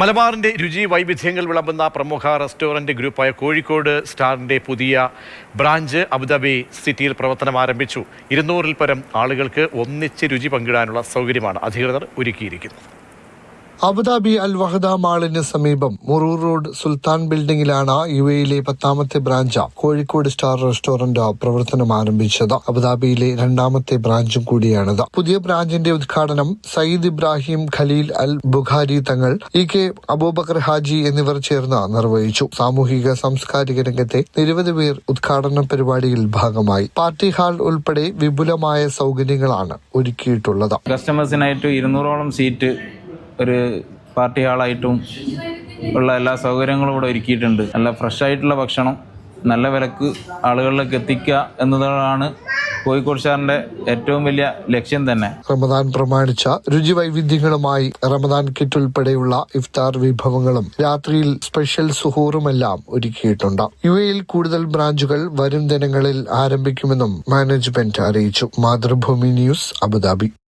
മലബാറിന്റെ രുചി വൈവിധ്യങ്ങൾ വിളമ്പുന്ന പ്രമുഖ റെസ്റ്റോറന്റ് ഗ്രൂപ്പായ കോഴിക്കോട് സ്റ്റാറിന്റെ പുതിയ ബ്രാഞ്ച് അബുദാബി സിറ്റിയിൽ പ്രവർത്തനം ആരംഭിച്ചു. 200-ൽ പരം ആളുകൾക്ക് ഒന്നിച്ച് രുചി പങ്കിടാനുള്ള സൗകര്യമാണ് അധികൃതർ ഒരുക്കിയിരിക്കുന്നത്. അബുദാബി അൽ വഹദ മാളിന് സമീപം മുറൂർ റോഡ് സുൽത്താൻ ബിൽഡിംഗിലാണ് യുഎയിലെ 10ാമത്തെ ബ്രാഞ്ച് കോഴിക്കോട് സ്റ്റാർ റെസ്റ്റോറന്റ് പ്രവർത്തനം ആരംഭിച്ചത്. അബുദാബിയിലെ 2ാമത്തെ ബ്രാഞ്ചും കൂടിയാണിത്. പുതിയ ബ്രാഞ്ചിന്റെ ഉദ്ഘാടനം സയ്യിദ് ഇബ്രാഹിം ഖലീൽ അൽ ബുഖാരി തങ്ങൾ, EK അബൂബക്കർ ഹാജി എന്നിവർ ചേർന്ന് നിർവഹിച്ചു. സാമൂഹിക സാംസ്കാരിക രംഗത്തെ നിരവധി പേർ ഉദ്ഘാടന പരിപാടിയിൽ ഭാഗമായി. പാർട്ടി ഹാൾ ഉൾപ്പെടെ വിപുലമായ സൗകര്യങ്ങളാണ് ഒരുക്കിയിട്ടുള്ളത്. കസ്റ്റമേഴ്സിനായിട്ട് 200ഓളം സീറ്റ് ഒരു പാർട്ടി ഹാളായിട്ടും ഉള്ള എല്ലാ സൗകര്യങ്ങളും ഇവിടെ ഒരുക്കിയിട്ടുണ്ട്. നല്ല ഫ്രഷ് ആയിട്ടുള്ള ഭക്ഷണം നല്ല വിലക്ക് ആളുകളിലേക്ക് എത്തിക്കുക എന്നതാണ് കോഴിക്കോട് സ്റ്റാറിന്റെ ഏറ്റവും വലിയ ലക്ഷ്യം തന്നെ. റമദാൻ പ്രമാണിച്ച രുചി വൈവിധ്യങ്ങളുമായി റമദാൻ കിറ്റ് ഉൾപ്പെടെയുള്ള ഇഫ്താർ വിഭവങ്ങളും രാത്രിയിൽ സ്പെഷ്യൽ സുഹൂറുമെല്ലാം ഒരുക്കിയിട്ടുണ്ട്. യുഎയിൽ കൂടുതൽ ബ്രാഞ്ചുകൾ വരും ദിനങ്ങളിൽ ആരംഭിക്കുമെന്നും മാനേജ്മെന്റ് അറിയിച്ചു. Mathrubhumi news, Abu Dhabi.